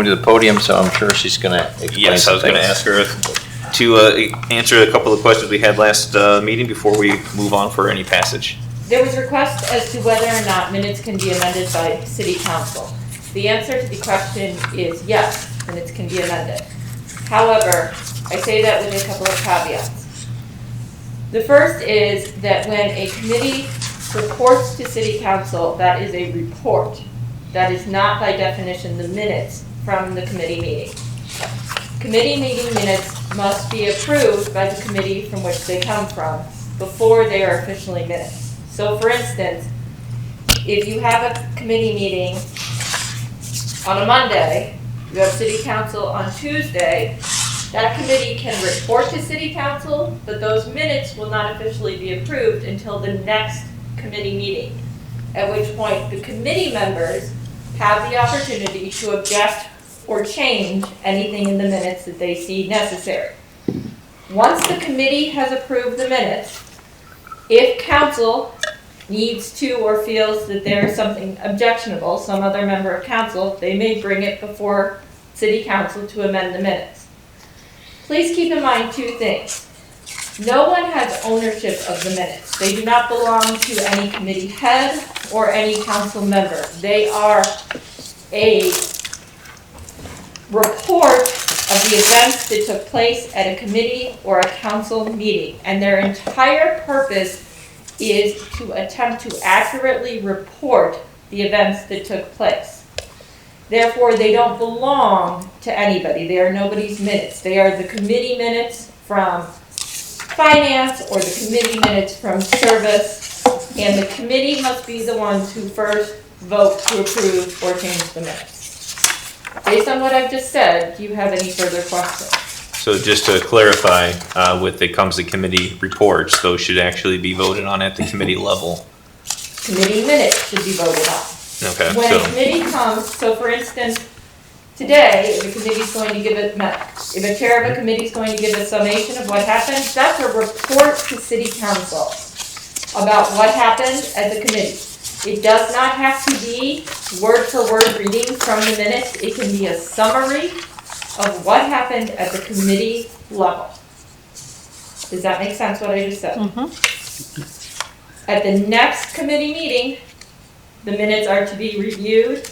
to the podium, so I'm sure she's going to explain. Yes, I was going to ask her to answer a couple of questions we had last meeting before we move on for any passage. There was a request as to whether or not minutes can be amended by City Council. The answer to the question is yes, minutes can be amended. However, I say that with a couple of caveats. The first is that when a committee reports to City Council, that is a report. That is not by definition the minutes from the committee meeting. Committee meeting minutes must be approved by the committee from which they come from before they are officially minutes. So for instance, if you have a committee meeting on a Monday, you have City Council on Tuesday, that committee can report to City Council, but those minutes will not officially be approved until the next committee meeting, at which point the committee members have the opportunity to object or change anything in the minutes that they see necessary. Once the committee has approved the minutes, if council needs to or feels that there is something objectionable, some other member of council, they may bring it before City Council to amend the minutes. Please keep in mind two things. No one has ownership of the minutes. They do not belong to any committee head or any council member. They are a report of the events that took place at a committee or a council meeting, and their entire purpose is to attempt to accurately report the events that took place. Therefore, they don't belong to anybody. They are nobody's minutes. They are the committee minutes from finance or the committee minutes from service, and the committee must be the ones who first vote to approve or change the minutes. Based on what I've just said, do you have any further questions? So just to clarify, with the comes to committee reports, those should actually be voted on at the committee level. Committee minutes should be voted on. Okay. When a committee comes, so for instance, today, if a committee's going to give if a chair of a committee is going to give a summation of what happened, that's a report to City Council about what happened at the committee. It does not have to be word-for-word reading from the minutes. It can be a summary of what happened at the committee level. Does that make sense, what I just said? Mm-hmm. At the next committee meeting, the minutes are to be reviewed,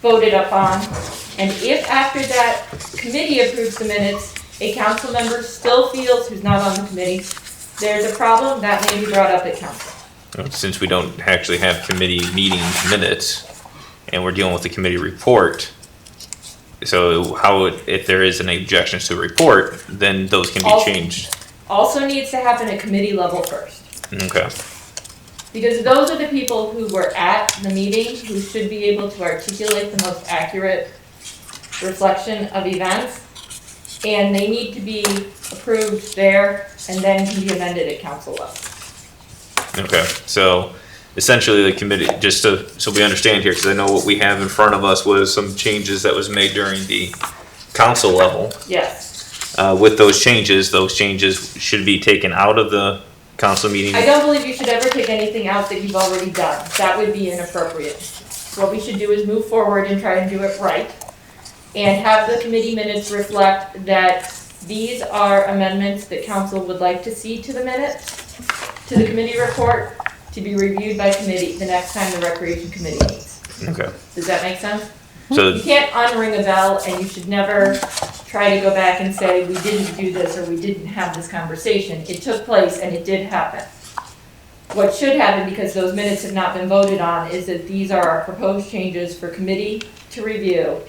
voted upon, and if after that committee approves the minutes, a council member still feels who's not on the committee, there's a problem, that may be brought up at council. Since we don't actually have committee meeting minutes and we're dealing with the committee report, so how, if there is any objections to the report, then those can be changed. Also needs to happen at committee level first. Okay. Because those are the people who were at the meeting who should be able to articulate the most accurate reflection of events. And they need to be approved there and then can be amended at council level. Okay, so essentially the committee, just so we understand here, because I know what we have in front of us was some changes that was made during the council level. Yes. With those changes should be taken out of the council meeting. I don't believe you should ever take anything out that you've already done. That would be inappropriate. What we should do is move forward and try and do it right. And have the committee minutes reflect that these are amendments that council would like to see to the minutes, to the committee report, to be reviewed by committee the next time the recreation committee meets. Okay. Does that make sense? So you can't unring a bell, and you should never try to go back and say, we didn't do this, or we didn't have this conversation. It took place, and it did happen. What should happen, because those minutes have not been voted on, is that these are our proposed changes for committee to review.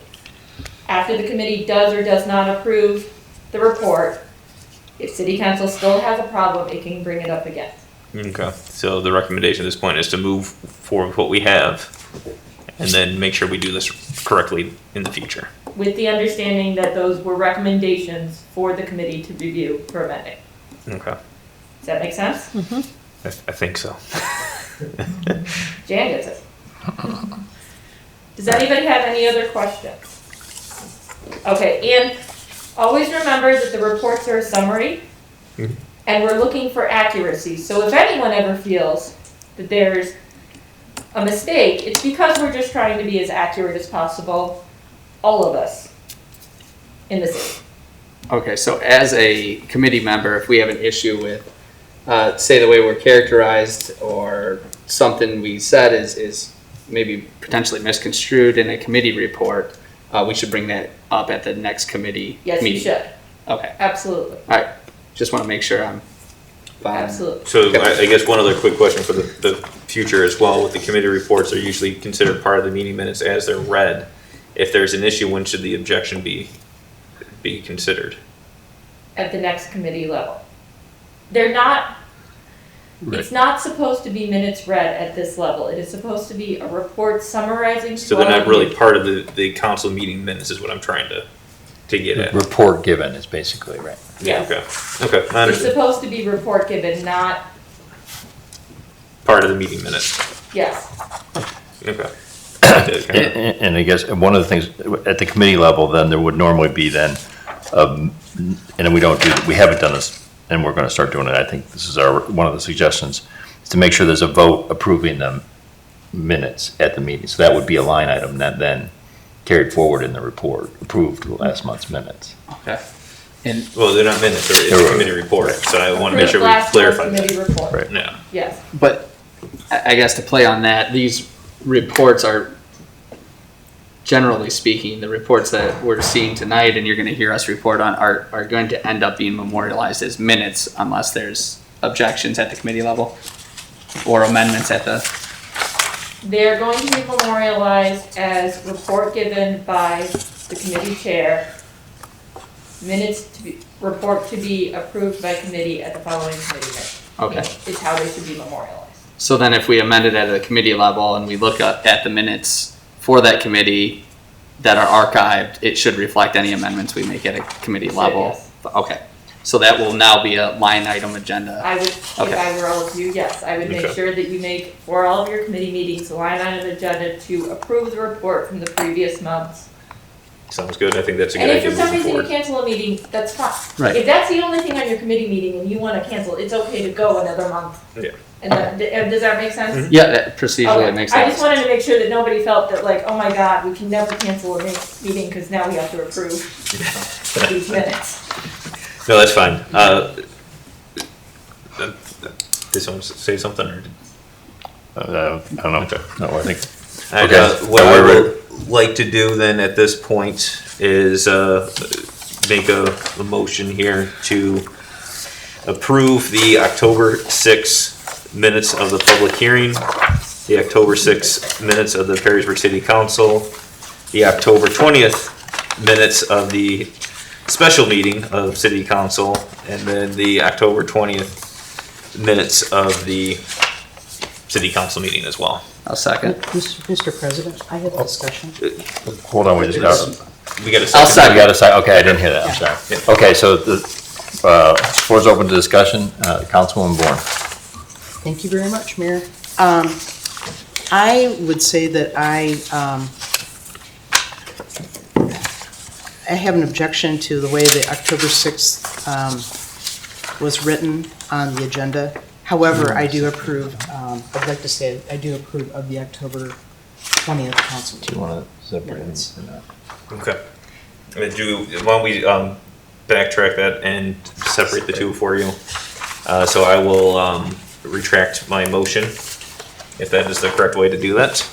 After the committee does or does not approve the report, if City Council still has a problem, it can bring it up again. Okay, so the recommendation at this point is to move forward with what we have and then make sure we do this correctly in the future. With the understanding that those were recommendations for the committee to review for amending. Okay. Does that make sense? Mm-hmm. I think so. Jan gets it. Does anybody have any other questions? Okay, and always remember that the reports are a summary, and we're looking for accuracy. So if anyone ever feels that there's a mistake, it's because we're just trying to be as accurate as possible all of us in the city. Okay, so as a committee member, if we have an issue with, say the way we're characterized or something we said is maybe potentially misconstrued in a committee report, we should bring that up at the next committee Yes, meeting. you should, Okay, absolutely, all right. Just want to make sure I'm following. absolutely. So I guess one other quick question for the future as well, with the committee reports are usually considered part of the meeting minutes as they're read. If there's an issue, when should the objection be considered? At the next committee level. They're not, it's not supposed to be minutes read at this level. It is supposed to be a report summarizing. So they're not really part of the council meeting minutes is what I'm trying to get at. Report given is basically right. Yes. Okay, I It's understand. supposed to be report given, not, Part of the meeting minutes. yes. Okay. And I guess one of the things, at the committee level, then there would normally be then, and we haven't done this, and we're gonna start doing it, I think this is one of the suggestions, is to make sure there's a vote approving the minutes at the meeting. So that would be a line item that then carried forward in the report, approved last month's minutes. Okay. And Well, they're not minutes, it's a committee report, so I want to make sure we Last clarify month's that. committee report, Right. Yeah. yes. but I guess to play on that, these reports are, generally speaking, the reports that we're seeing tonight and you're going to hear us report on are going to end up being memorialized as minutes unless there's objections at the committee level or amendments at the, They're going to be memorialized as report given by the committee chair. Report to be approved by committee at the following committee meeting. okay. Is how they should be memorialized. So then if we amend it at a committee level and we look at the minutes for that committee that are archived, it should reflect any amendments we make at a committee level. Yes. Okay, so that will now be a line item agenda. I would, if Okay. I were all of you, yes, I would make Okay. sure that you make, for all of your committee meetings, a line item agenda to approve the report from the previous months. Sounds good, I think that's a And good if idea for some moving reason you forward. cancel a meeting, that's fine. Right. If that's the only thing on your committee meeting and you wanna cancel, it's okay to go another month. Yeah. And does that make sense? Yeah, that procedurally Okay. makes I sense. just wanted to make sure that nobody felt that like, oh my God, we can never cancel a meeting because now we have to approve these minutes. No, that's fine. Did someone say something or? I don't know. Okay. No, I think, And, Okay. what Are I we would like to do then at this point is make a motion here to approve the October 6th minutes of the public hearing, the October 6th minutes of the Perrysburg City Council, the October 20th minutes of the special meeting of City Council, and then the October 20th minutes of the City Council meeting as well. I'll second. Mr. President, I have a discussion. hold on, we just got, We got a I'll second. second. we got a second, okay, I didn't hear that, I'm sorry. Yeah. Okay, so the, floor's open to discussion, Councilwoman Bourne. Thank you very much, Mayor. I would say that I have an objection to the way the October 6th was written on the agenda. However, I do approve, I'd like to say, I do approve of the October 20th council Do you meeting. want to separate Minutes. them or not? Okay. Why don't we backtrack that and separate the two for you? So I will retract my motion, if that is the correct way to do that.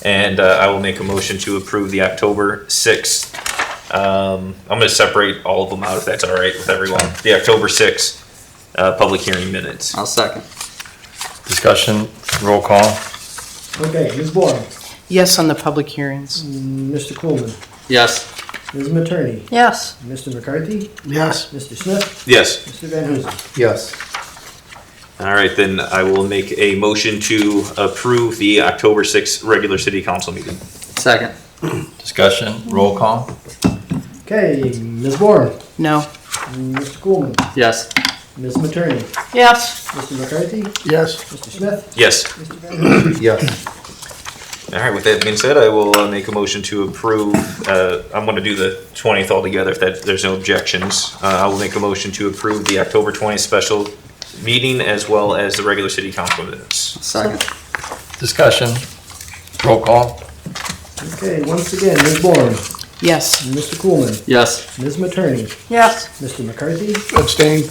And I will make a motion to approve the October 6th. I'm going to separate all of them out if that's all right with everyone. The October 6th public hearing minutes. I'll second. Discussion, roll call. Okay, Ms. Bourne, Yes, on the public hearings. Mr. Coolman, Yes. Ms. Materney, Yes. Mr. McCarthy, Yes. Mr. Smith, Yes. Mr. Van Huzen. Yes. All right, then I will make a motion to approve the October 6th regular city council meeting. Second. Discussion, roll call. Okay, Ms. Bourne, No. Mr. Coolman, Yes. Ms. Materney, Yes. Mr. McCarthy, Yes. Mr. Smith, Yes. Mr. Van Huzen. Yes. All right, with that being said, I will make a motion to approve, I'm gonna do the 20th altogether if there's no objections. I will make a motion to approve the October 20th special meeting as well as the regular city council minutes. Second. Discussion, roll call. Okay, once again, Ms. Bourne, Yes. Mr. Coolman, Yes. Ms. Materney, Yes. Mr. McCarthy, Abstain.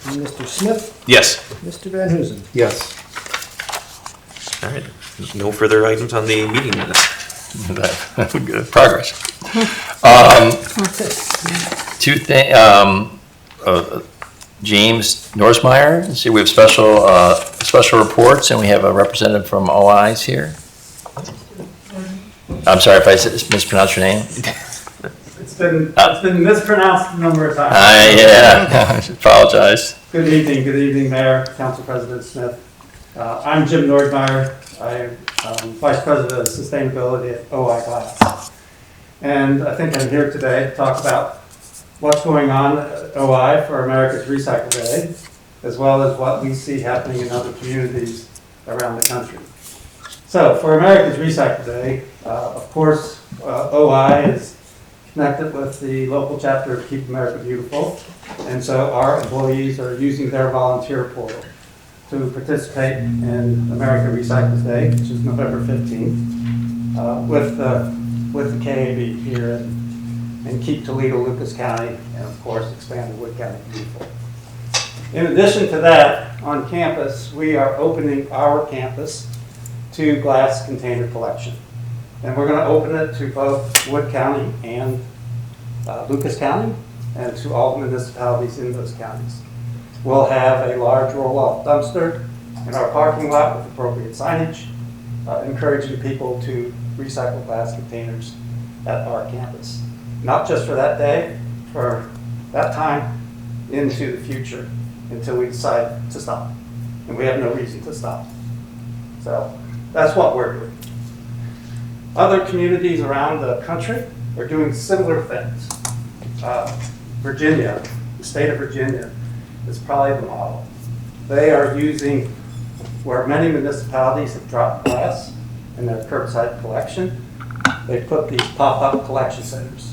and Mr. Smith, Yes. Mr. Van Huzen. Yes. All right. No further items on the meeting minutes. Good progress. Two things, James Norsmeyer, see, we have special reports, and we have a representative from OI's here. I'm sorry if I mispronounced your name. It's been mispronounced a number of times. Yeah, I apologize. Good evening, Mayor, Council President Smith. I'm Jim Nordmeyer. I'm Vice President of Sustainability at OI Glass. And I think I'm here today to talk about what's going on at OI for America's Recycle Day, as well as what we see happening in other communities around the country. So for America's Recycle Day, of course, OI is connected with the local chapter of Keep America Beautiful. And so our employees are using their volunteer portal to participate in America Recycles Day, which is November 15th, with the KAB here and Keep Toledo, Lucas County, and of course expand the Wood County Beautiful. In addition to that, on campus, we are opening our campus to glass container collection. And we're going to open it to both Wood County and Lucas County, and to all the municipalities in those counties. We'll have a large roll-off dumpster in our parking lot with appropriate signage, encouraging people to recycle glass containers at our campus. Not just for that day, for that time into the future, until we decide to stop. And we have no reason to stop. So that's what we're doing. Other communities around the country are doing similar things. Virginia, the state of Virginia, is probably the model. They are using, where many municipalities have dropped glass in their curbside collection, they put these pop-up collection centers.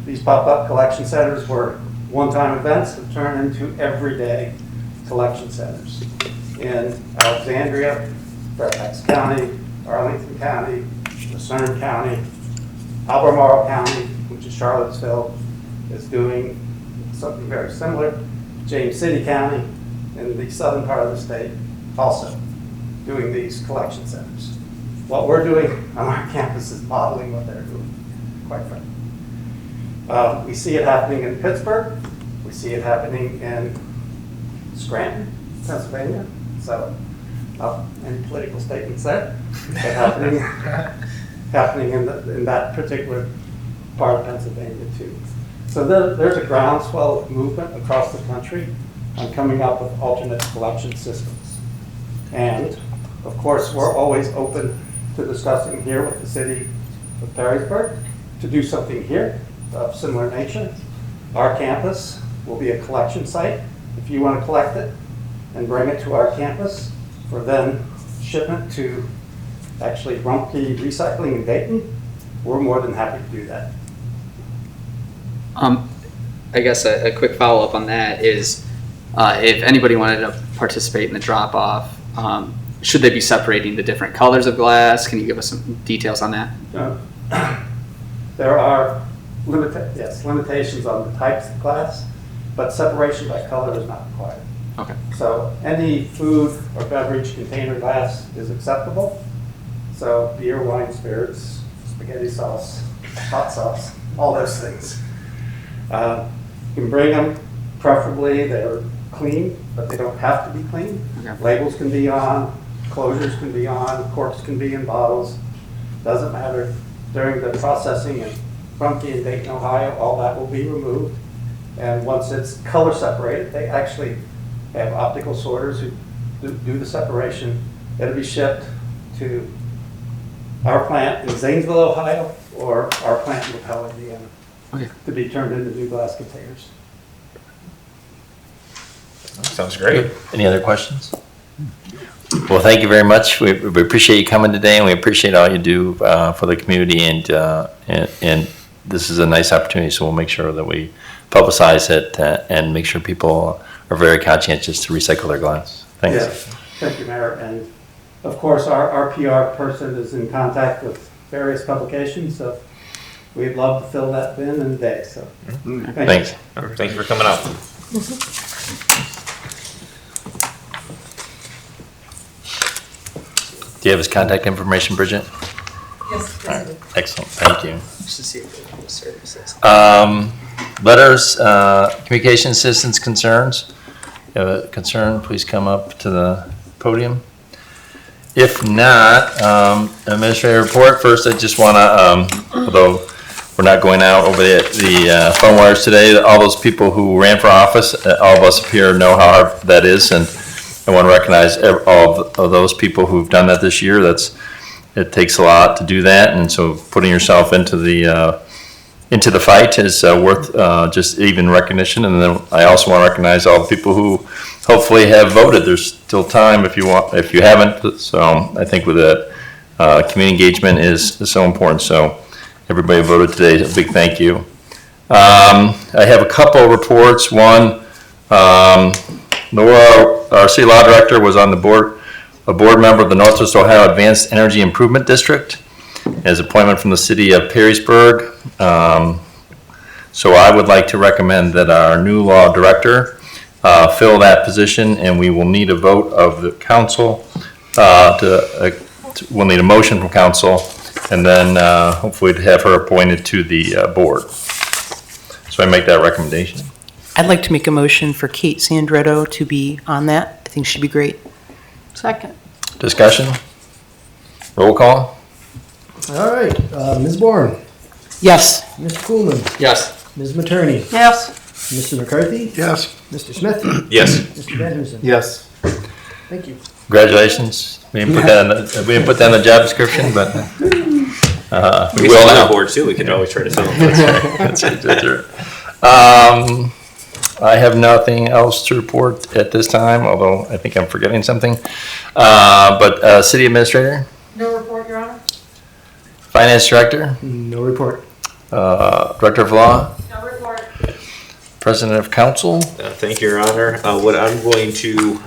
These pop-up collection centers were one-time events that turn into everyday collection centers. In Alexandria, Fairfax County, Arlington County, Lucerne County, Albemarle County, which is Charlottesville, is doing something very similar. James City County, in the southern part of the state, also doing these collection centers. What we're doing on our campus is modeling what they're doing, quite frankly. We see it happening in Pittsburgh. We see it happening in Scranton, Pennsylvania. So, any political statements there? But happening in that particular part of Pennsylvania too. So there's a groundswell of movement across the country on coming up with alternate collection systems. And of course, we're always open to discussing here with the city of Perrysburg to do something here of similar nature. Our campus will be a collection site. If you want to collect it and bring it to our campus for then shipment to actually Rumpke Recycling in Dayton, we're more than happy to do that. I guess a quick follow-up on that is, if anybody wanted to participate in the drop-off, should they be separating the different colors of glass? Can you give us some details on that? There are limitations on the types of glass, but separation by color is not required. Okay. So any food or beverage container glass is acceptable. So beer, wine, spirits, spaghetti sauce, hot sauce, all those things. You can bring them, preferably they're clean, but they don't have to be clean. Okay. Labels can be on, closures can be on, corks can be in bottles, doesn't matter. During the processing in Rumpke and Dayton, Ohio, all that will be removed. And once it's color separated, they actually have optical sorters who do the separation. It'll be shipped to our plant in Zanesville, Ohio, or our plant in LaPel, Indiana, Okay. to be turned into new glass containers. Sounds great. Any other questions? Well, thank you very much. We appreciate you coming today, and we appreciate all you do for the community, and this is a nice opportunity, so we'll make sure that we publicize it and make sure people are very conscientious to recycle their glass. Thanks. Yes, thank you, Mayor. And of course, our PR person is in contact with various publications, so we'd love to fill that bin in a day, so. Thank you. Thanks. Thank you for coming out. Do you have his contact information, Bridget? Yes, President. Excellent, thank you. Just to see if they have services. Letters, communication citizens concerns. You have a concern, please come up to the podium. If not, administrative report, first I just want to, although we're not going out over the phone wires today, all those people who ran for office, all of us up here know how hard that is, and I want to recognize all of those people who've done that this year. It takes a lot to do that, and so putting yourself into the fight is worth just even recognition. And then I also want to recognize all the people who hopefully have voted. There's still time if you haven't. So I think with that, community engagement is so important. So everybody who voted today, a big thank you. I have a couple of reports. One, Laura, our city law director, was on the board, a board member of the Northwest Ohio Advanced Energy Improvement District, as appointment from the city of Perrysburg. So I would like to recommend that our new law director fill that position, and we will need a vote of the council. We'll need a motion from council, and then hopefully to have her appointed to the board. So I make that recommendation. I'd like to make a motion for Kate Sandretto to be on that. I think she'd be great. Second. Discussion? Roll call? All right, Ms. Bourne, Yes. Mr. Coolman, Yes. Ms. Materney, Yes. Mr. McCarthy, Yes. Mr. Smith, Yes. Mr. Van Huzen. Yes. Thank you. Congratulations. We didn't put that in the job description, but we We will will now. on board too. We could always try to fill them. That's right. I have nothing else to report at this time, although I think I'm forgetting something. But city administrator, No report, Your Honor? finance director, No report. director of law, No report. president of council. Thank you, Your Honor. What I'm going to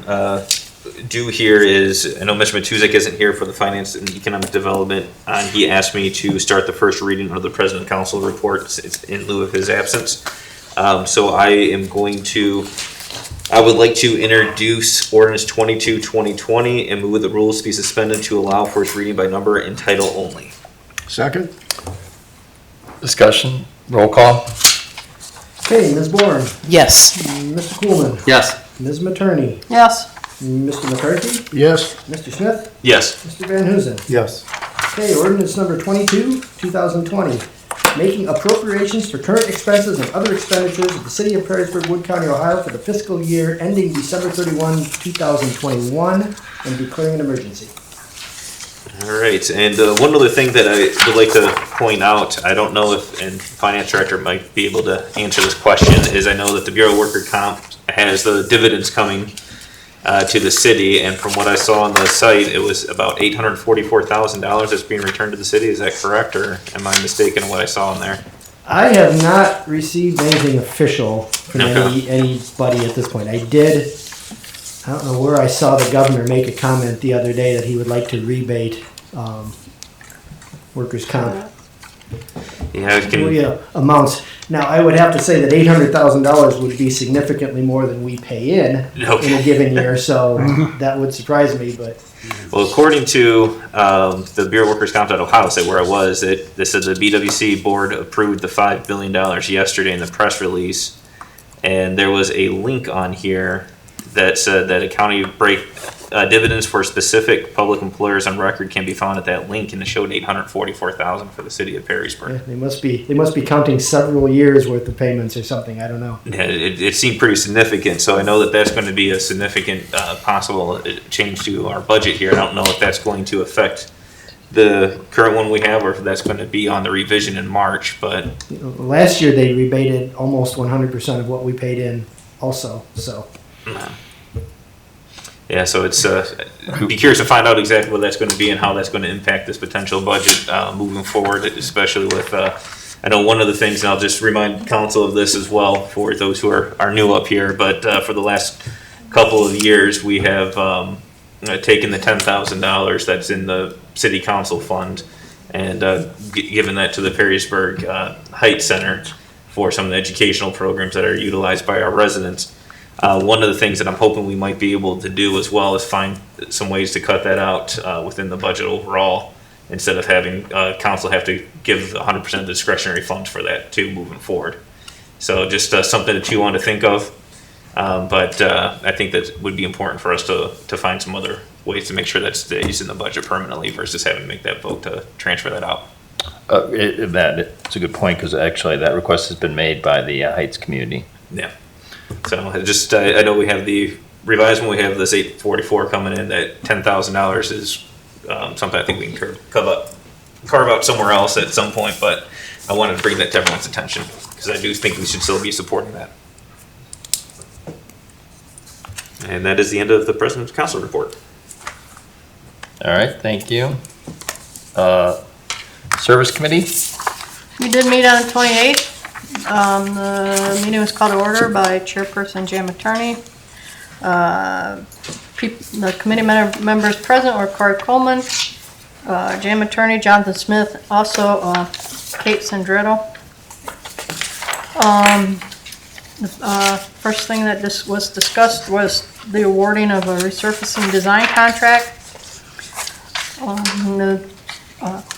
do here is, I know Mr. Matuzek isn't here for the Finance and Economic Development. He asked me to start the first reading of the President Council report in lieu of his absence. So I would like to introduce ordinance 22-2020 and move the rules to be suspended to allow first reading by number and title only. Second? Discussion, roll call. Okay, Ms. Bourne, Yes. Mr. Coolman, Yes. Ms. Materney, Yes. Mr. McCarthy, Yes. Mr. Smith, Yes. Mr. Van Huzen. Yes. Okay, ordinance number 22, 2020, making appropriations for current expenses and other expenditures of the city of Perrysburg, Wood County, Ohio for the fiscal year ending December 31, 2021, and declaring an emergency. All right, and one other thing that I would like to point out, I don't know if, and Finance Director might be able to answer this question, is I know that the Bureau of Worker Comp has the dividends coming to the city, and from what I saw on the site, it was about $844,000 that's being returned to the city. Is that correct, or am I mistaken in what I saw in there? I have not received anything official from anybody at this point. I don't know where I saw the governor make a comment the other day that he would like to rebate workers' comp amounts. Now, I would have to say that $800,000 would be significantly more than we pay in a given year, so that would surprise me, but. Well, according to the Bureau of Workers' Comp at Ohio State, where I was, they said the BWC board approved the $5 billion yesterday in the press release, and there was a link on here that said that a county break dividends for specific public employers on record can be found at that link, and it showed $844,000 for the city of Perrysburg. Yeah, they must be counting several years worth of payments or something. I don't know. Yeah, it seemed pretty significant, so I know that that's going to be a significant possible change to our budget here. I don't know if that's going to affect the current one we have, or if that's going to be on the revision in March. But Last year they rebated almost 100% of what we paid in, also. So. yeah, so it's be curious to find out exactly what that's going to be and how that's going to impact this potential budget moving forward, especially with. I know one of the things, and I'll just remind council of this as well for those who are new up here, but for the last couple of years, we have taken the $10,000 that's in the city council fund and giving that to the Perrysburg Heights Center for some of the educational programs that are utilized by our residents. One of the things that I'm hoping we might be able to do as well is find some ways to cut that out within the budget overall, instead of having council have to give 100% of the discretionary funds for that too moving forward. So just something that you want to think of. But I think that would be important for us to find some other ways to make sure that stays in the budget permanently versus having to make that vote to transfer that out. It's a good point, because actually that request has been made by the Heights community. Yeah. So I know we have the revised one, we have this 844 coming in, that $10,000 is something I think we can carve out somewhere else at some point, but I wanted to bring that to everyone's attention because I do think we should still be supporting that. And that is the end of the President's Council report. All right, thank you. Service Committee? We did meet on the 28th. The meeting was called to order by Chairperson Jam Attorney. The committee members present were Corey Coleman, Jam Attorney Jonathan Smith, also Kate Sandretto. The first thing that was discussed was the awarding of a resurfacing design contract.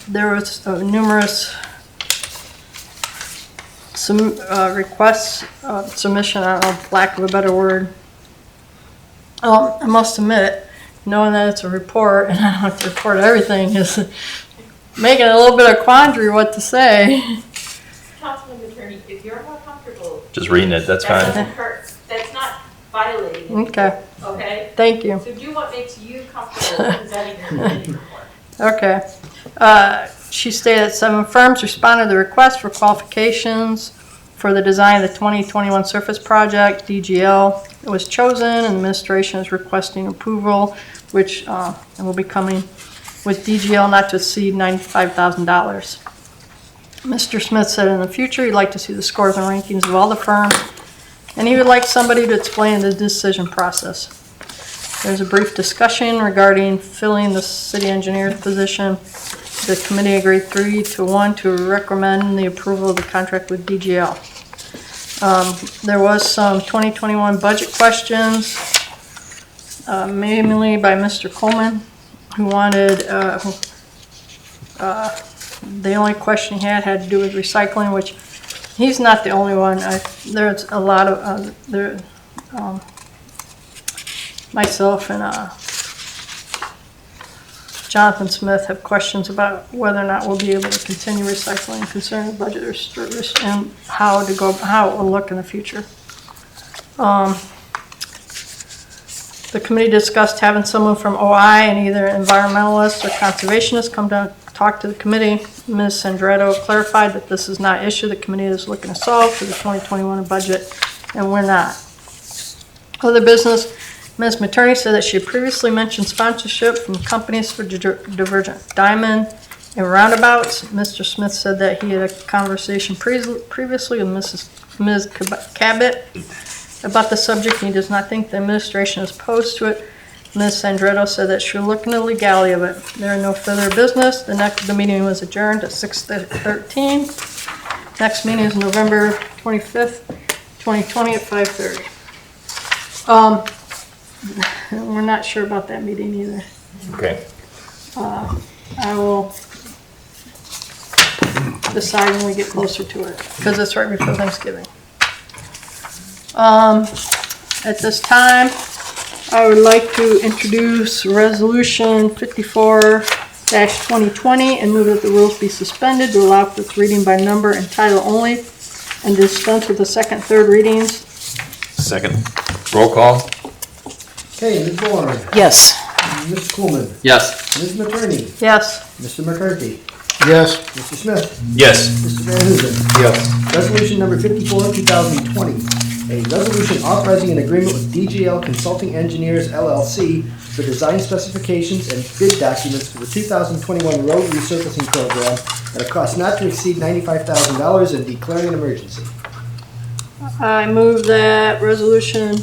There was numerous requests, submission, I don't know, lack of a better word. I must admit, knowing that it's a report and I don't have to report everything is making a little bit of quandary what to say. Councilman Attorney, if you're more comfortable. Just reading it, that's That fine. doesn't hurt. That's not violating. Okay, Okay? thank you. So do what makes you comfortable presenting your committee report. Okay. She stated that 7 firms responded to the request for qualifications for the design of the 2021 surface project. DGL was chosen, and the administration is requesting approval, which will be coming with DGL not to exceed $95,000. Mr. Smith said in the future he'd like to see the scores and rankings of all the firms, and he would like somebody to explain the decision process. There's a brief discussion regarding filling the city engineer's position. The committee agreed 3-1 to recommend the approval of the contract with DGL. There was some 2021 budget questions, mainly by Mr. Coleman, who wanted, the only question he had to do with recycling, which he's not the only one. There's a lot of, myself and Jonathan Smith have questions about whether or not we'll be able to continue recycling concerning budget and how it will look in the future. The committee discussed having someone from OI and either environmentalist or conservationist come down and talk to the committee. Ms. Sandretto clarified that this is not an issue the committee is looking to solve for the 2021 budget, and we're not. Other business, Ms. Materney said that she had previously mentioned sponsorship from companies for Divergent Diamond and Roundabouts. Mr. Smith said that he had a conversation previously with Ms. Cabot about the subject, and he does not think the administration is opposed to it. Ms. Sandretto said that she'll look into the legality of it. There are no further business. The meeting was adjourned at 6:13. Next meeting is November 25th, 2020 at 5:30. We're not sure about that meeting either. Okay. I will decide when we get closer to it, because it's right before Thanksgiving. At this time, I would like to introduce Resolution 54-2020 and move that the rules be suspended to allow for its reading by number and title only, and dispense with the second, third readings. Second. Roll call? Okay, Ms. Bourne, Yes. Mr. Coolman, Yes. Ms. Materney, Yes. Mr. McCarthy, Yes. Mr. Smith, Yes. Mr. Van Huzen. Yes. Resolution number 54, 2020. A resolution authorizing an agreement with DGL Consulting Engineers LLC for design specifications and bid documents for the 2021 road resurfacing program at a cost not to exceed $95,000 and declaring an emergency. I move that resolution.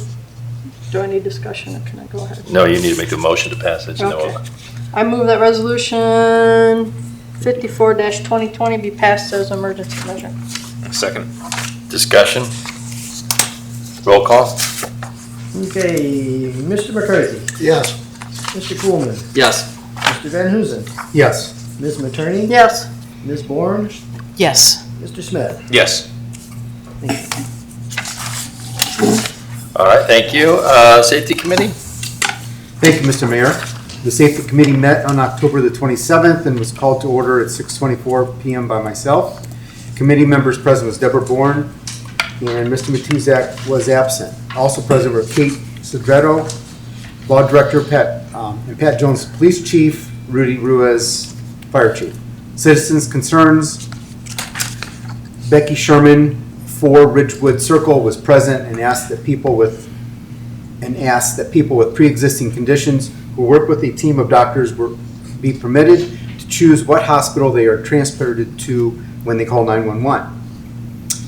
Do I need discussion or can I go ahead? No, you need to make a motion to pass it. Okay. I move that resolution 54-2020 be passed as emergency measure. Second. Discussion? Roll call? Okay, Mr. McCarthy, Yes. Mr. Coolman, Yes. Mr. Van Huzen, Yes. Ms. Materney, Yes. Ms. Bourne, Yes. Mr. Smith. Yes. All right, thank you. Safety Committee? Thank you, Mr. Mayor. The Safety Committee met on October the 27th and was called to order at 6:24 PM by myself. Committee members present was Deborah Bourne, and Mr. Matuzak was absent. Also present were Kate Cedretto, Law Director and Pat Jones, Police Chief, Rudy Ruiz, Fire Chief. Citizens' concerns, Becky Sherman, 4 Ridgewood Circle, was present and asked that people with pre-existing conditions who work with a team of doctors be permitted to choose what hospital they are transported to when they call 911.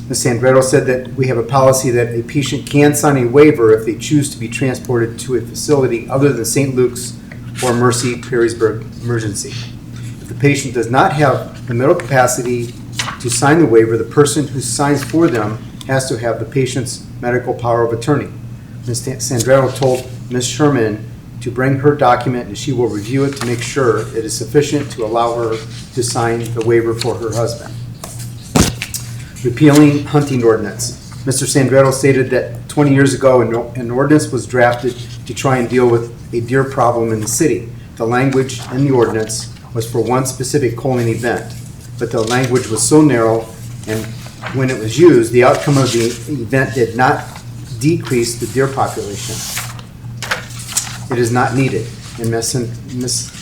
Ms. Sandretto said that we have a policy that a patient can sign a waiver if they choose to be transported to a facility other than St. Luke's or Mercy Perrysburg Emergency. If the patient does not have the mental capacity to sign the waiver, the person who signs for them has to have the patient's medical power of attorney. Ms. Sandretto told Ms. Sherman to bring her document and she will review it to make sure it is sufficient to allow her to sign the waiver for her husband. Repealing hunting ordinance. Mr. Sandretto stated that 20 years ago an ordinance was drafted to try and deal with a deer problem in the city. The language in the ordinance was for one specific culling event, but the language was so narrow, and when it was used, the outcome of the event did not decrease the deer population. It is not needed, and Ms.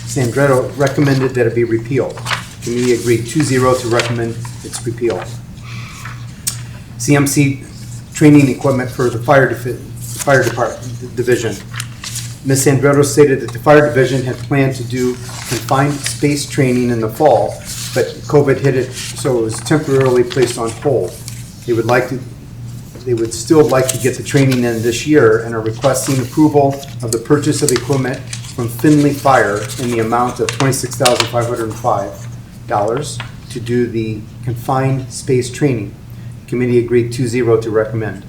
Sandretto recommended that it be repealed. The committee agreed 2-0 to recommend its repeal. CMC training equipment for the fire department division. Ms. Sandretto stated that the fire division had planned to do confined space training in the fall, but COVID hit it, so it was temporarily placed on hold. They would still like to get the training in this year and are requesting approval of the purchase of equipment from Finley Fire in the amount of $26,505 to do the confined space training. The committee agreed 2-0 to recommend.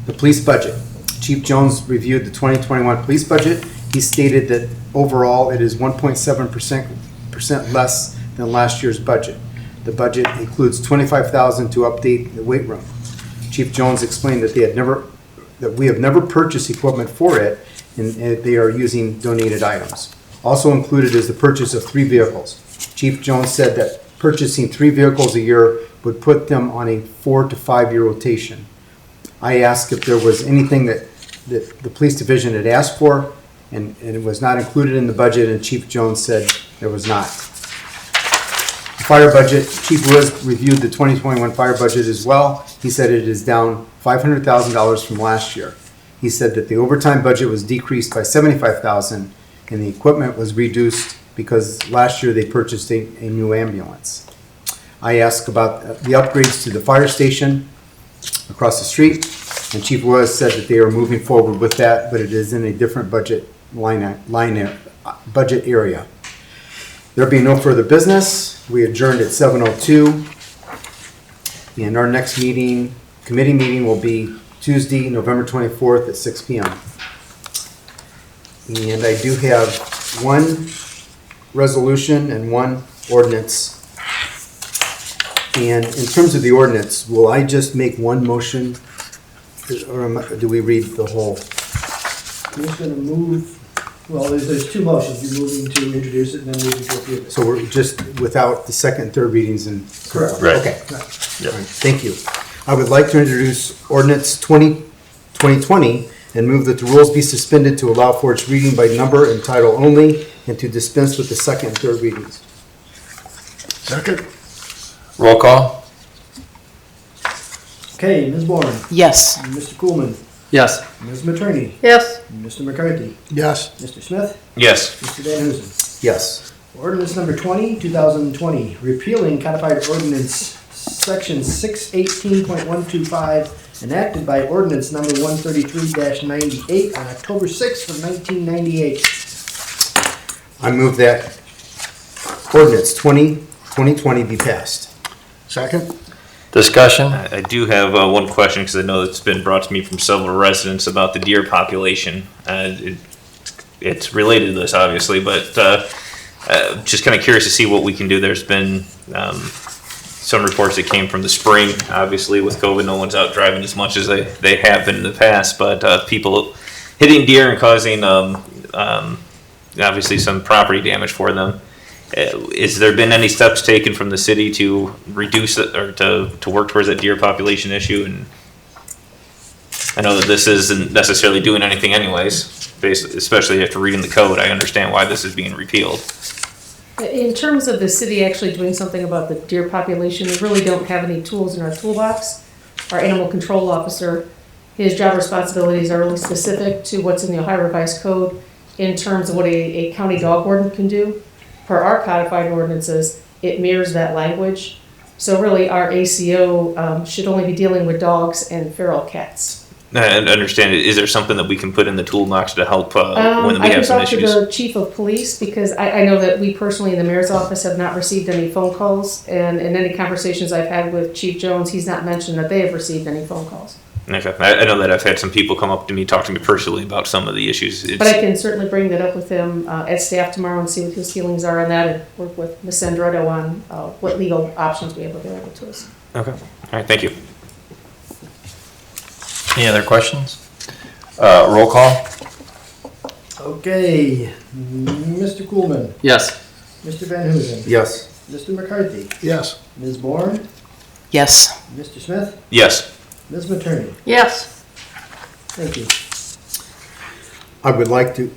The police budget. Chief Jones reviewed the 2021 police budget. He stated that overall it is 1.7% less than last year's budget. The budget includes $25,000 to update the weight room. Chief Jones explained that we have never purchased equipment for it, and they are using donated items. Also included is the purchase of 3 vehicles. Chief Jones said that purchasing 3 vehicles a year would put them on a 4 to 5 year rotation. I asked if there was anything that the police division had asked for, and it was not included in the budget, and Chief Jones said there was not. The fire budget, Chief Lewis reviewed the 2021 fire budget as well. He said it is down $500,000 from last year. He said that the overtime budget was decreased by $75,000 and the equipment was reduced because last year they purchased a new ambulance. I asked about the upgrades to the fire station across the street, and Chief Lewis said that they are moving forward with that, but it is in a different budget budget area. There being no further business, we adjourned at 7:02, and our next committee meeting will be Tuesday, November 24th at 6 p.m. And I do have one resolution and one ordinance. And in terms of the ordinance, will I just make one motion, or do we read the whole? I'm just gonna move, well, there's 2 motions. You're moving to introduce it and then moving to approve it. So we're just without the second and third readings and. Correct. Right. Okay, Yep. thank you. I would like to introduce ordinance 2020 and move that the rules be suspended to allow for its reading by number and title only, and to dispense with the second and third readings. Second. Roll call? Okay, Ms. Bourne, Yes. Mr. Coolman, Yes. Ms. Materney, Yes. Mr. McCarthy, Yes. Mr. Smith, Yes. Mr. Van Huzen. Yes. Ordinance number 2020, repealing codified ordinance section 618.125, enacted by ordinance number 133-98 on October 6th of 1998. I move that ordinance 2020 be passed. Second? Discussion? I do have one question because I know it's been brought to me from several residents about the deer population. It's related to this, obviously, but just kind of curious to see what we can do. There's been some reports that came from the spring. Obviously, with COVID, no one's out driving as much as they have been in the past, but people hitting deer and causing obviously some property damage for them. Is there been any steps taken from the city to reduce it or to work towards that deer population issue? And I know that this isn't necessarily doing anything anyways, especially after reading the code. I understand why this is being repealed. In terms of the city actually doing something about the deer population, we really don't have any tools in our toolbox. Our animal control officer, his job responsibilities are really specific to what's in the Ohio Revised Code in terms of what a county dog warden can do. Per our codified ordinances, it mirrors that language. So really, our ACO should only be dealing with dogs and feral cats. I understand. Is there something that we can put in the toolbox to help when we have some issues? I can talk to the chief of police because I know that we personally in the mayor's office have not received any phone calls. And in any conversations I've had with Chief Jones, he's not mentioned that they have received any phone calls. Okay. I know that I've had some people come up to me, talk to me personally about some of the issues. But I can certainly bring that up with him at staff tomorrow and see what his feelings are on that and work with Ms. Andretto on what legal options we have available to us. Okay. All right. Thank you. Any other questions? Roll call? Okay, Mr. Coolman, Yes. Mr. Van Huzen, Yes. Mr. McCarthy, Yes. Ms. Bourne, Yes. Mr. Smith, Yes. Ms. Materney. Yes. Thank you. I would like to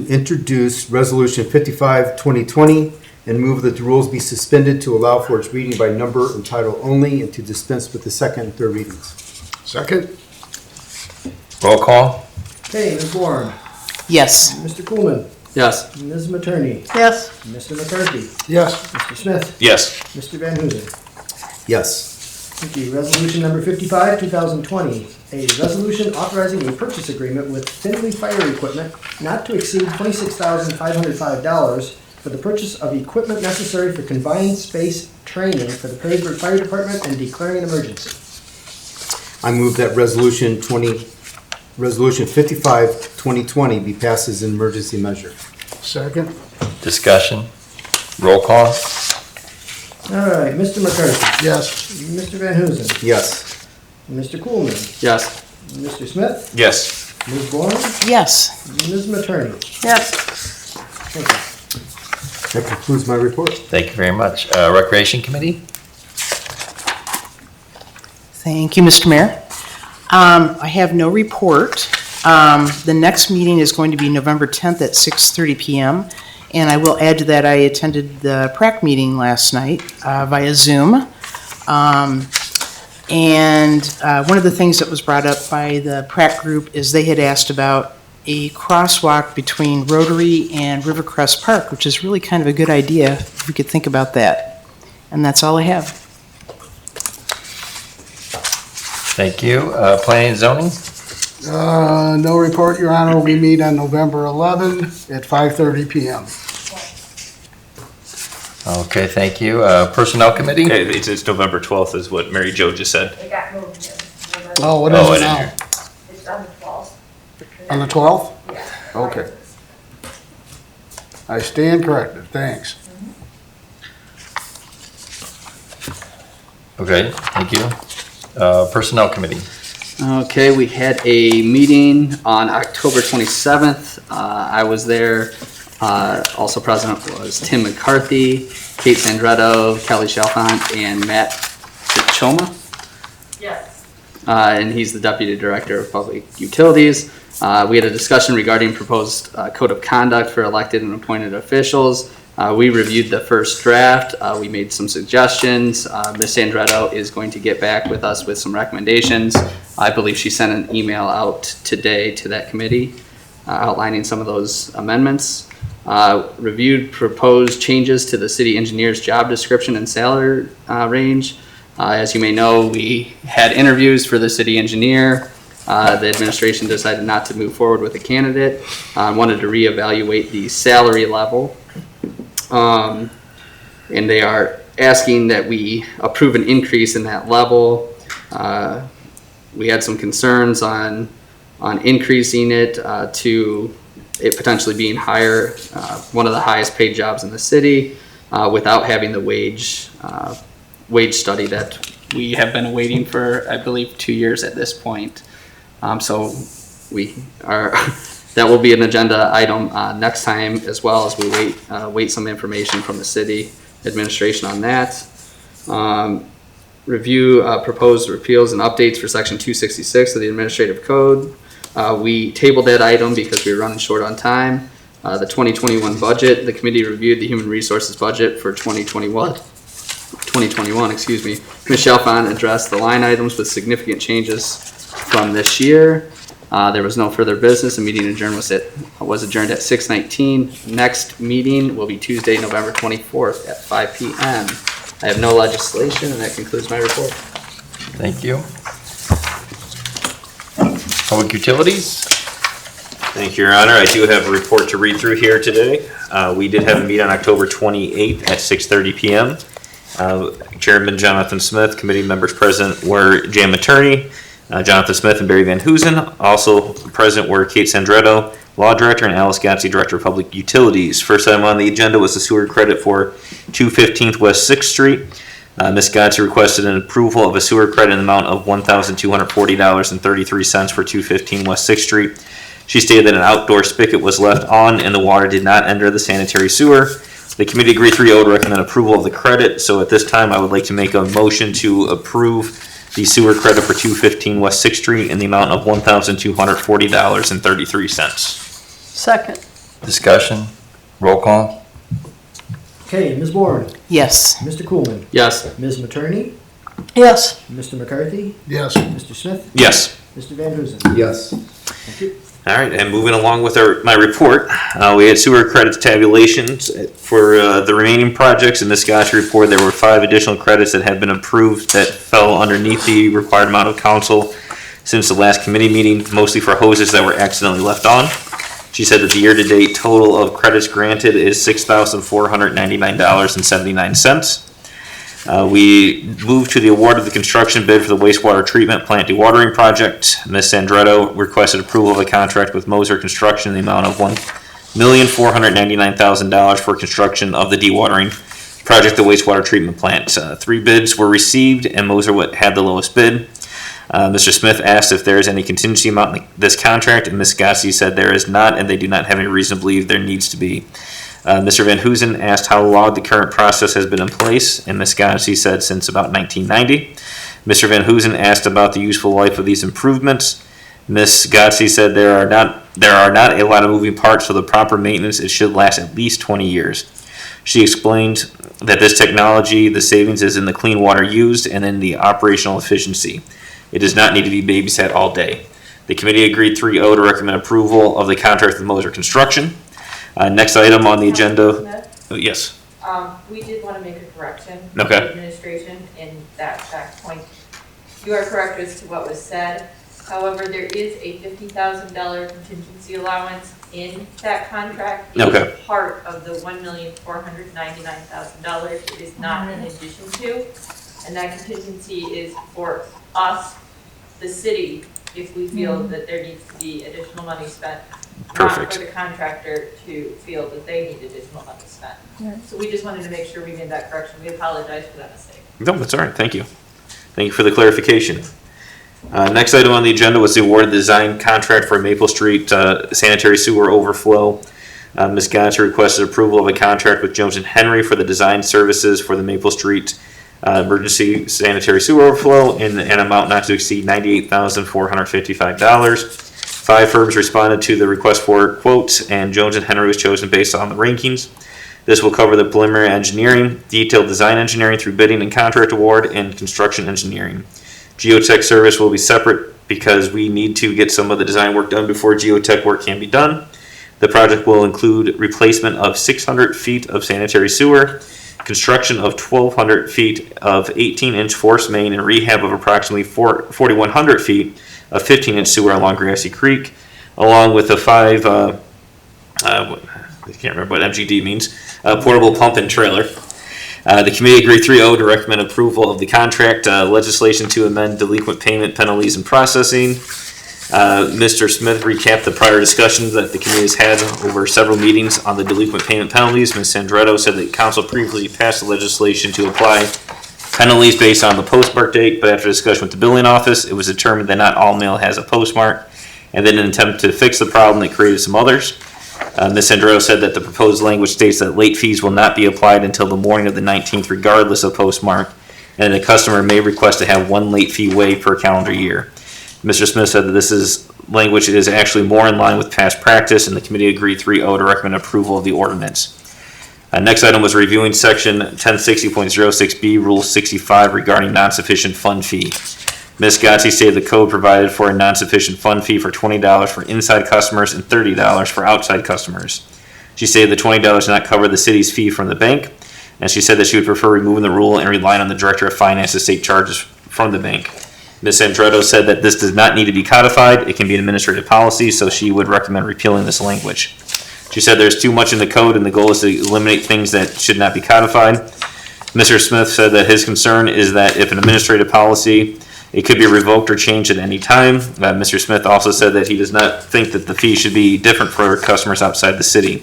introduce Resolution 55, 2020, and move that the rules be suspended to allow for its reading by number and title only, and to dispense with the second and third readings. Second? Roll call? Okay, Ms. Bourne, Yes. Mr. Coolman, Yes. Ms. Materney, Yes. Mr. McCarthy, Yes. Mr. Smith, Yes. Mr. Van Huzen. Yes. Thank you. Resolution number 55, 2020, a resolution authorizing a purchase agreement with Finley Fire Equipment not to exceed $26,505 for the purchase of equipment necessary for confined space training for the Perrysburg Fire Department and declaring an emergency. I move that Resolution 55, 2020 be passed as an emergency measure. Second? Discussion? Roll call? All right, Mr. McCarthy, Yes. Mr. Van Huzen, Yes. Mr. Coolman, Yes. Mr. Smith, Yes. Ms. Bourne, Yes. Ms. Materney. Yes. Thank you. That concludes my report. Thank you very much. Recreation Committee? Thank you, Mr. Mayor. I have no report. The next meeting is going to be November 10th at 6:30 PM. And I will add to that, I attended the PrAC meeting last night via Zoom. And one of the things that was brought up by the PrAC group is they had asked about a crosswalk between Rotary and Rivercrest Park, which is really kind of a good idea, if we could think about that. And that's all I have. Thank you. Planning and zoning? No report, Your Honor. We meet on November 11 at 5:30 PM. Okay, thank you. Personnel Committee? Okay, it's November 12th is what Mary Jo just said. It got moved. Oh, what Oh, is I it didn't now? hear. It's on the 12th. On the 12th? Yeah. Okay. I stand corrected, thanks. Okay, thank you. Personnel Committee? Okay, we had a meeting on October 27th. I was there. Also present was Tim McCarthy, Kate Sandretto, Kelly Chalfant, and Matt Choma. Yes. And he's the Deputy Director of Public Utilities. We had a discussion regarding proposed code of conduct for elected and appointed officials. We reviewed the first draft. We made some suggestions. Ms. Sandretto is going to get back with us with some recommendations. I believe she sent an email out today to that committee outlining some of those amendments. Reviewed proposed changes to the city engineer's job description and salary range. As you may know, we had interviews for the city engineer. The administration decided not to move forward with a candidate. Wanted to reevaluate the salary level. and they are asking that we approve an increase in that level. We had some concerns on increasing it to it potentially being higher, one of the highest paid jobs in the city, without having the wage study that we have been waiting for, I believe, 2 years at this point. So we are, that will be an agenda item next time, as well as we wait some information from the city administration on that. Review proposed repeals and updates for section 266 of the administrative code. We tabled that item because we were running short on time. The 2021 budget, the committee reviewed the human resources budget for 2021, excuse me. Ms. Chalfant addressed the line items with significant changes from this year. There was no further business. The meeting adjourned was adjourned at 6:19. Next meeting will be Tuesday, November 24th at 5 p.m. I have no legislation, and that concludes my report. Thank you. Public utilities? Thank you, Your Honor. I do have a report to read through here today. We did have a meeting on October 28th at 6:30 p.m. Chairman Jonathan Smith, committee members present were Jan Materney, Jonathan Smith and Barry Van Hoosen. Also present were Kate Sandretto, Law Director, and Alice Gatsey, Director of Public Utilities. First item on the agenda was the sewer credit for 215th West 6th Street. Ms. Gatsey requested an approval of a sewer credit in the amount of $1,240.33 for 215 West 6th Street. She stated that an outdoor spigot was left on and the water did not enter the sanitary sewer. The committee agreed 3-0 to recommend approval of the credit. So at this time, I would like to make a motion to approve the sewer credit for 215 West 6th Street in the amount of $1,240.33. Second. Discussion? Roll call? Okay, Ms. Bourne, Yes. Mr. Coolman, Yes. Ms. Materney, Yes. Mr. McCarthy, Yes. Mr. Smith, Yes. Mr. Van Huzen. Yes. All right, and moving along with my report, we had sewer credits tabulations for the remaining projects. In Ms. Gatsey report, there were 5 additional credits that had been approved that fell underneath the required amount of council since the last committee meeting, mostly for hoses that were accidentally left on. She said that the year-to-date total of credits granted is $6,499.79. We moved to the award of the construction bid for the wastewater treatment plant dewatering project. Ms. Sandretto requested approval of a contract with Moser Construction in the amount of $1,499,000 for construction of the dewatering project, the wastewater treatment plant. 3 bids were received, and Moser had the lowest bid. Mr. Smith asked if there is any contingency amount in this contract, and Ms. Gatsey said there is not, and they do not have any reason to believe there needs to be. Mr. Van Hoosen asked how long the current process has been in place, and Ms. Gatsey said since about 1990. Mr. Van Hoosen asked about the useful life of these improvements. Ms. Gatsey said there are not a lot of moving parts, so the proper maintenance, it should last at least 20 years. She explained that this technology, the savings is in the clean water used and in the operational efficiency. It does not need to be babysat all day. The committee agreed 3-0 to recommend approval of the contract with Moser Construction. Next item on the agenda. Smith, Yes. we did want to make a correction. Okay. To the administration in that fact point. You are correct as to what was said. However, there is a $50,000 contingency allowance in that contract. It Okay. is part of the $1,499,000. It is not in addition to. And that contingency is for us, the city, if we feel that there needs to be additional money spent. Perfect. Not for the contractor to feel that they need additional money spent. So we just wanted to make sure we made that correction. We apologize for that mistake. No, that's all right. Thank you. Thank you for the clarification. Next item on the agenda was the award of the design contract for Maple Street sanitary sewer overflow. Ms. Gatsey requested approval of a contract with Jones and Henry for the design services for the Maple Street emergency sanitary sewer overflow in an amount not to exceed $98,455. 5 firms responded to the request for quotes, and Jones and Henry was chosen based on the rankings. This will cover the preliminary engineering, detailed design engineering through bidding and contract award, and construction engineering. Geotech service will be separate because we need to get some of the design work done before geotech work can be done. The project will include replacement of 600 feet of sanitary sewer, construction of 1,200 feet of 18-inch force main, and rehab of approximately 4,100 feet of 15-inch sewer along Grassy Creek, along with the 5, I can't remember what MGD means, portable pump and trailer. The committee agreed 3-0 to recommend approval of the contract legislation to amend delinquent payment penalties and processing. Mr. Smith recapped the prior discussions that the committee has had over several meetings on the delinquent payment penalties. Ms. Sandretto said that council previously passed the legislation to apply penalties based on the postmark date, but after discussion with the billing office, it was determined that not all mail has a postmark, and in an attempt to fix the problem, they created some others. Ms. Sandretto said that the proposed language states that late fees will not be applied until the morning of the 19th regardless of postmark, and the customer may request to have one late fee waived per calendar year. Mr. Smith said that language is actually more in line with past practice, and the committee agreed 3-0 to recommend approval of the ordinance. Next item was reviewing section 1060.06B, Rule 65 regarding non-sufficient fund fee. Ms. Gotzi stated the code provided for a non-sufficient fund fee for $20 for inside customers and $30 for outside customers. She stated the $20 did not cover the city's fee from the bank, and she said that she would prefer removing the rule and relying on the Director of Finance to take charges from the bank. Ms. Sandretto said that this does not need to be codified. It can be an administrative policy, so she would recommend repealing this language. She said there's too much in the code, and the goal is to eliminate things that should not be codified. Mr. Smith said that his concern is that if an administrative policy, it could be revoked or changed at any time. Mr. Smith also said that he does not think that the fee should be different for customers outside the city.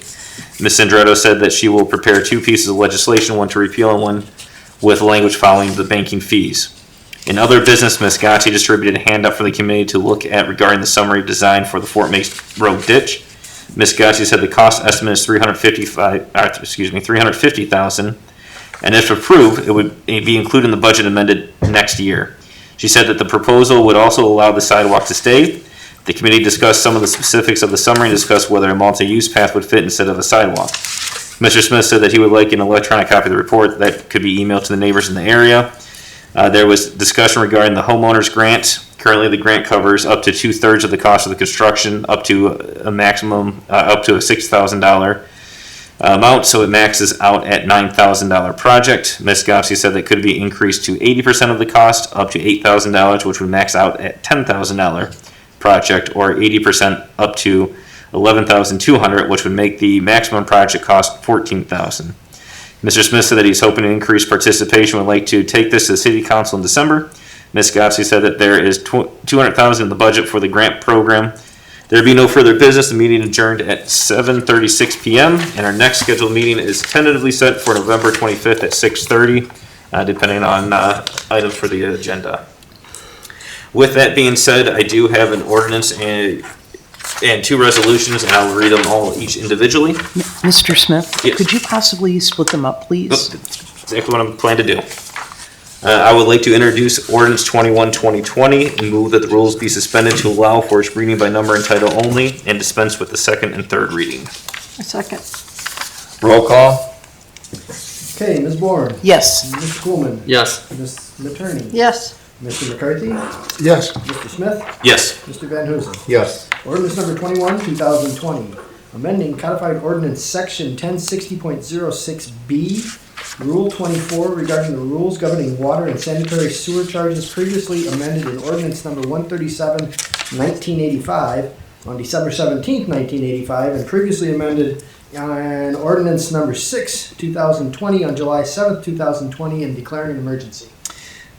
Ms. Sandretto said that she will prepare 2 pieces of legislation, one to repeal and one with language following the banking fees. In other business, Ms. Gotzi distributed a handout for the committee to look at regarding the summary design for the Fort Meigs Road ditch. Ms. Gotzi said the cost estimate is $350,000, and if approved, it would be included in the budget amended next year. She said that the proposal would also allow the sidewalk to stay. The committee discussed some of the specifics of the summary and discussed whether a multi-use path would fit instead of a sidewalk. Mr. Smith said that he would like an electronic copy of the report that could be emailed to the neighbors in the area. There was discussion regarding the homeowners grant. Currently, the grant covers up to 2/3 of the cost of the construction, up to a maximum, up to a $6,000 amount, so it maxes out at $9,000 project. Ms. Gopsey said that could be increased to 80% of the cost, up to $8,000, which would max out at $10,000 project, or 80% up to $11,200, which would make the maximum project cost $14,000. Mr. Smith said that he's hoping to increase participation, would like to take this to the City Council in December. Ms. Gopsey said that there is $200,000 in the budget for the grant program. There be no further business. The meeting adjourned at 7:36 p.m. and our next scheduled meeting is tentatively set for November 25th at 6:30, depending on items for the agenda. With that being said, I do have an ordinance and 2 resolutions, and I'll read them all each individually. Mr. Smith? Yes. Could you possibly split them up, please? That's exactly what I'm planning to do. I would like to introduce ordinance 21-2020 and move that the rules be suspended to allow for its reading by number and title only and dispense with the second and third reading. A second. Roll call? Okay, Ms. Bourne. Yes. Mr. Coolman. Yes. Ms. Materney. Yes. Mr. McCarthy. Yes. Mr. Smith. Yes. Mr. Van Huzen. Yes. Ordinance number 21, 2020, amending codified ordinance section 1060.06B, Rule 24 regarding the rules governing water and sanitary sewer charges previously amended in ordinance number 137, 1985 on December 17, 1985, and previously amended on ordinance number 6, 2020 on July 7, 2020, and declaring an emergency.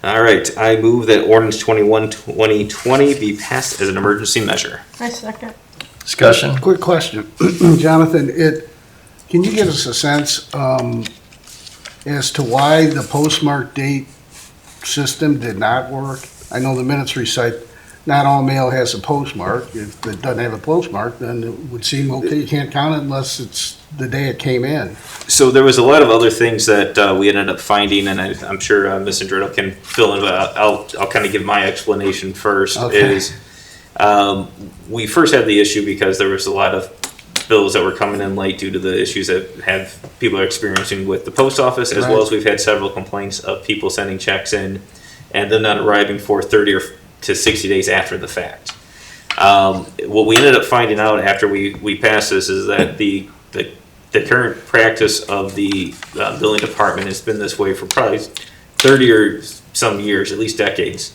All right, I move that ordinance 21-2020 be passed as an emergency measure. I second. Discussion? Quick question, Jonathan, can you give us a sense as to why the postmark date system did not work? I know the minutes recite not all mail has a postmark. If it doesn't have a postmark, then it would seem, okay, you can't count it unless it's the day it came in. So there was a lot of other things that we ended up finding, and I'm sure Ms. Andretto can fill in, but I'll kind of give my explanation first. Okay. Is we first had the issue because there was a lot of bills that were coming in late due to the issues that people are experiencing with the post office, as well as we've had several complaints of people sending checks in and then not arriving for 30 to 60 days after the fact. What we ended up finding out after we passed this is that the current practice of the billing department has been this way for probably 30 or some years, at least decades,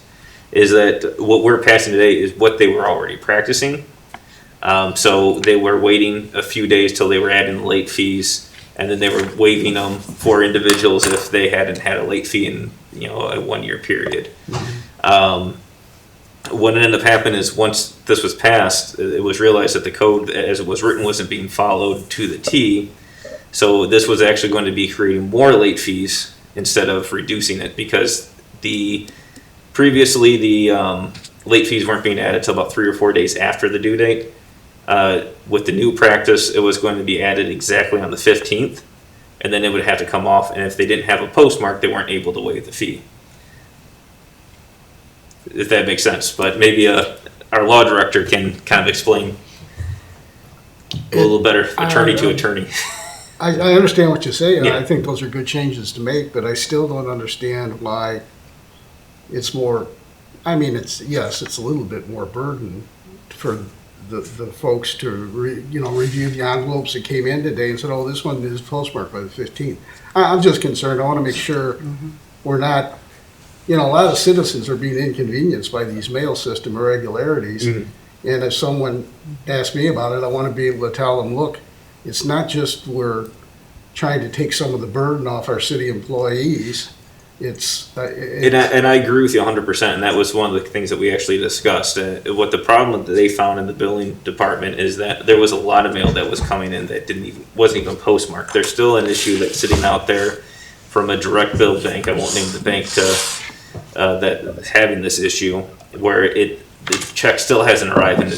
is that what we're passing today is what they were already practicing. So they were waiting a few days till they were adding late fees and then they were waiving them for individuals if they hadn't had a late fee in, a 1-year period. What ended up happening is once this was passed, it was realized that the code as it was written wasn't being followed to the T. So this was actually going to be creating more late fees instead of reducing it, because previously the late fees weren't being added till about 3 or 4 days after the due date. With the new practice, it was going to be added exactly on the 15th, and then it would have to come off, and if they didn't have a postmark, they weren't able to waive the fee. If that makes sense, but maybe our law director can kind of explain a little better, attorney to attorney. I understand what you say, and Yeah. I think those are good changes to make, but I still don't understand why it's more, it's a little bit more burden for the folks to, review the envelopes that came in today and said, oh, this one is postmarked by the 15th. I'm just concerned, I want to make sure we're not, a lot of citizens are being inconvenienced by these mail system irregularities. And if someone asks me about it, I want to be able to tell them, look, it's not just we're trying to take some of the burden off our city employees. And I agree with you 100%, and that was one of the things that we actually discussed. What the problem that they found in the billing department is that there was a lot of mail that was coming in that wasn't even postmarked. There's still an issue that's sitting out there from a direct bill bank. I won't name the bank that's having this issue, where the check still hasn't arrived, and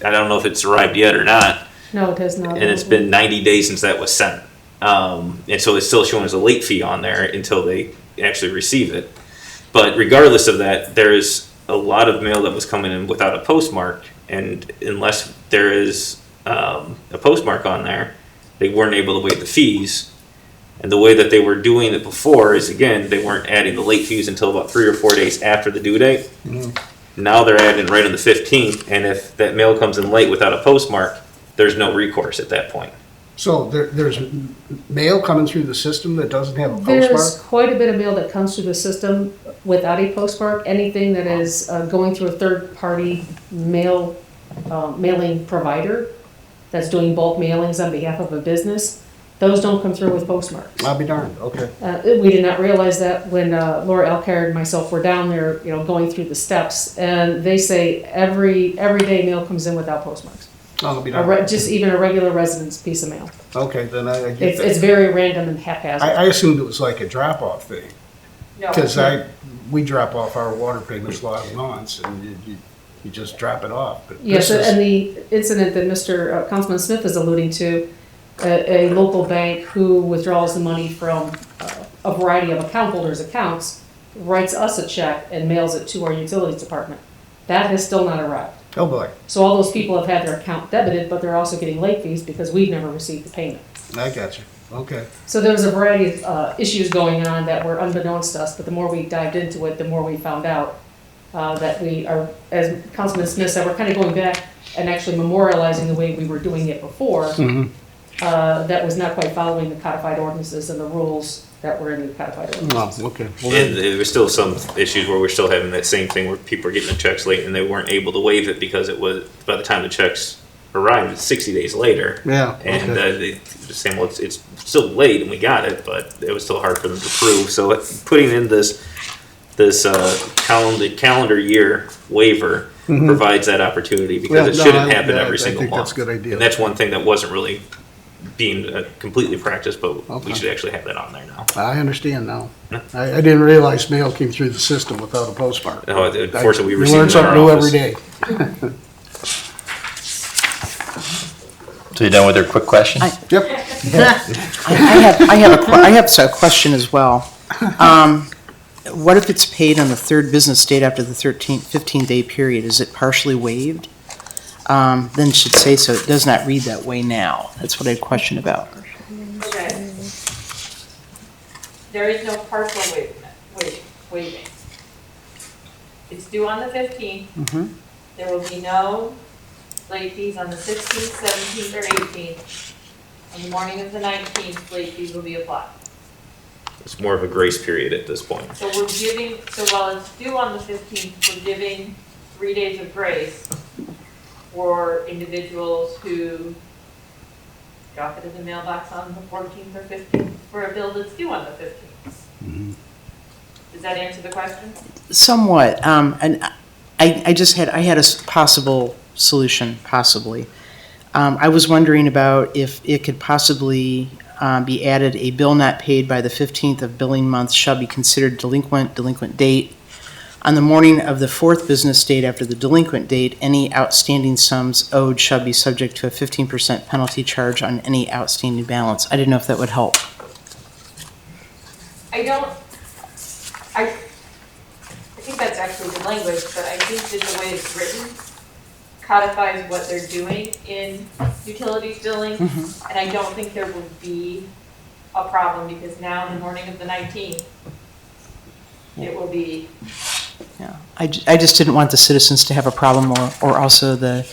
I don't know if it's arrived yet or not. No, it has not. And it's been 90 days since that was sent. And so it's still showing as a late fee on there until they actually receive it. But regardless of that, there's a lot of mail that was coming in without a postmark, and unless there is a postmark on there, they weren't able to waive the fees. And the way that they were doing it before is, again, they weren't adding the late fees until about 3 or 4 days after the due date. Now they're adding right on the 15th, and if that mail comes in late without a postmark, there's no recourse at that point. So there's mail coming through the system that doesn't have a There's postmark? quite a bit of mail that comes through the system without a postmark. Anything that is going through a third-party mailing provider that's doing bulk mailings on behalf of a business, those don't come through with postmarks. I'll be darned, okay. We did not realize that when Laura Elkard and myself were down there, going through the steps, and they say every day mail comes in without postmarks. I'll be darned. Just even a regular residence piece of mail. Okay, then I get that. It's very random and haphazard. I assumed it was like a drop-off thing, No. because we drop off our water payments a lot of months, and you just drop it off. But Yes, this is- and the incident that Mr. Councilman Smith is alluding to, a local bank who withdraws the money from a variety of account holders' accounts, writes us a check and mails it to our utilities department. That has still not arrived. Oh, boy, So all those people have had their account debited, but they're also getting late fees because we've never received the payment. I got you, okay. So there was a variety of issues going on that were unbeknownst to us, but the more we dived into it, the more we found out that we are, as Councilman Smith said, we're kind of going back and actually memorializing the way we were doing it before. That was not quite following the codified ordinances and the rules that were in the codified ordinances. Oh, okay. Well, And there was still some issues where we're still having that same thing where people are getting the checks late and they weren't able to waive it because it was, by the time the checks arrived, it's 60 days later. Yeah, And okay. they were saying, well, it's still late and we got it, but it was still hard for them to prove. So putting in this calendar year waiver provides that opportunity, because it Yeah, no, shouldn't happen I every single think month. that's a good idea. And that's one thing that wasn't really being completely practiced, but Okay. we should actually have that on there now. I understand now. I didn't realize mail came through the system without a postmark. No, unfortunately, we You received learn it in our something new office. every day. So you're done with your quick question? Yep. I have a question as well. What if it's paid on the third business date after the 15-day period? Is it partially waived? Then it should say so. It does not read that way now. That's what I had a question about. Okay. There is no partial waiving. It's due on the 15th. Mhm. There will be no late fees on the 16th, 17th, or 18th. On the morning of the 19th, late fees will be applied. It's more of a grace period at this point. So while it's due on the 15th, we're giving 3 days of grace for individuals who drop it in the mailbox on the 14th or 15th for a bill that's due on the 15th. Does that answer the question? Somewhat, and I had a possible solution, possibly. I was wondering about if it could possibly be added, a bill not paid by the 15th of billing month shall be considered delinquent date. On the morning of the fourth business date after the delinquent date, any outstanding sums owed shall be subject to a 15% penalty charge on any outstanding balance. I didn't know if that would help. I think that's actually the language, but I think that the way it's written codifies what they're doing in utilities billing, and I don't think there will be a problem, because now in the morning of the 19th, it will be. Yeah, I just didn't want the citizens to have a problem, or also the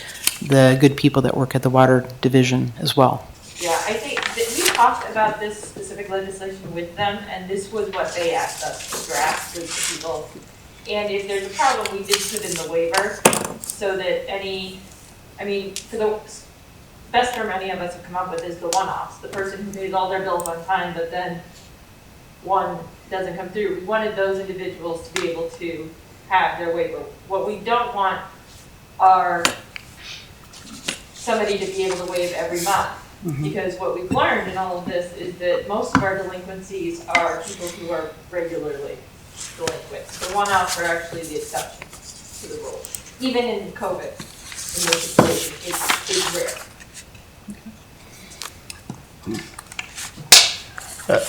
good people that work at the water division as well. Yeah, I think that we talked about this specific legislation with them, and this was what they asked us to draft with the people. And if there's a problem, we did put in the waiver, so that for the best term any of us have come up with is the one-offs, the person who pays all their bills on time, but then one doesn't come through. We wanted those individuals to be able to have their waiver. What we don't want are somebody to be able to waive every month. Because what we've learned in all of this is that most of our delinquencies are people who are regularly delinquent. The one-offs are actually the exception to the rule. Even in COVID, in this situation, it's rare.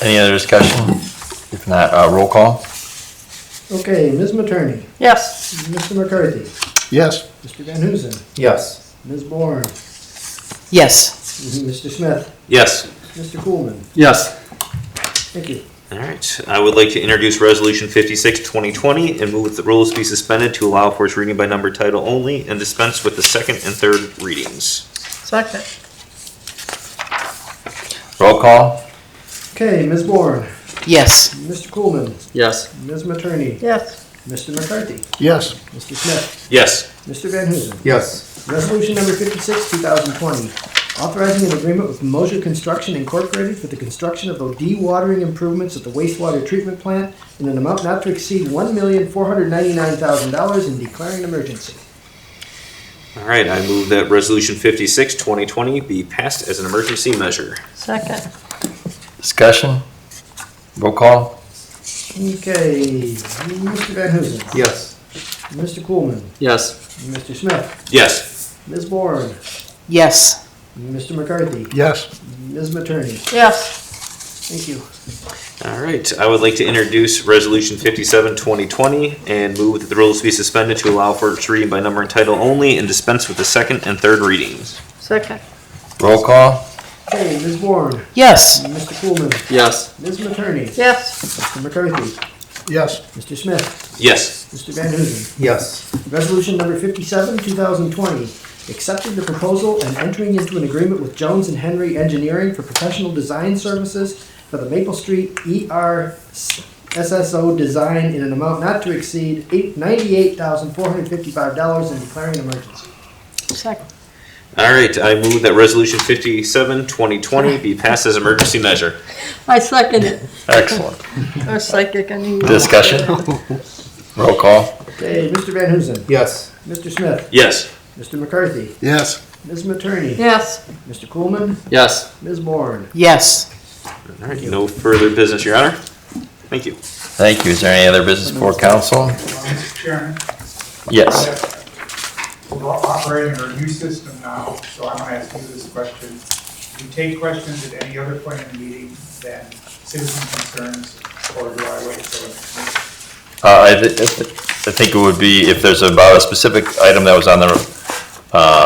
Any other discussion? If not, roll call? Okay, Ms. Materney, Yes. Mr. McCarthy, Yes. Mr. Van Huzen, Yes. Ms. Bourne, Yes. Mr. Smith, Yes. Mr. Coolman. Yes. Thank you. All right, I would like to introduce Resolution 56, 2020, and move that the rules be suspended to allow for its reading by number title only and dispense with the second and third readings. Second. Roll call? Okay, Ms. Bourne, Yes. Mr. Coolman, Yes. Ms. Materney, Yes. Mr. McCarthy, Yes. Mr. Smith, Yes. Mr. Van Huzen. Yes. Resolution number 56, 2020, authorizing an agreement with Mosier Construction Incorporated for the construction of the dewatering improvements at the wastewater treatment plant in an amount not to exceed $1,499,000 and declaring an emergency. All right, I move that Resolution 56, 2020 be passed as an emergency measure. Second. Discussion? Roll call? Okay, Mr. Van Huzen, Yes. Mr. Coolman, Yes. Mr. Smith, Yes. Ms. Bourne, Yes. Mr. McCarthy, Yes. Ms. Materney. Yes. Thank you. All right, I would like to introduce Resolution 57, 2020, and move that the rules be suspended to allow for its reading by number and title only and dispense with the second and third readings. Second. Roll call? Okay, Ms. Bourne, Yes. Mr. Coolman, Yes. Ms. Materney, Yes. Mr. McCarthy, Yes. Mr. Smith, Yes. Mr. Van Huzen. Yes. Resolution number 57, 2020, accepting the proposal and entering into an agreement with Jones and Henry Engineering for professional design services for the Maple Street SSO design in an amount not to exceed $98,455 and declaring an emergency. Second. All right, I move that Resolution 57, 2020 be passed as emergency measure. I second it. Excellent. Our psychic, I knew. Discussion? Roll call? Okay, Mr. Van Huzen, Yes. Mr. Smith, Yes. Mr. McCarthy, Yes. Ms. Materney, Yes. Mr. Coolman, Yes. Ms. Bourne. Yes. All right, no further business, Your Honor. Thank you. Thank you. Is there any other business for council? Mr. Chairman, Yes. we're operating our new system now, so I'm going to ask you this question. Do you take questions at any other point in the meeting than citizen concerns, or do I wait till the next meeting? I think it would be, if there's about a specific item that was on the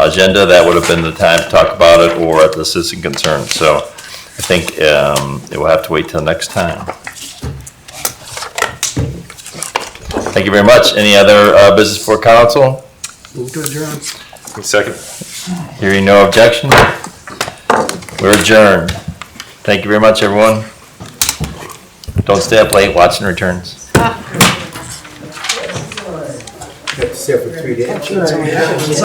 agenda, that would have been the time to talk about it, or at the citizen concern. So I think it will have to wait till next time. Thank you very much. Any other business for council? Move to adjourn. Second. Hearing no objection, we're adjourned. Thank you very much, everyone. Don't stay up late watching returns. Have to stay up for 3 days.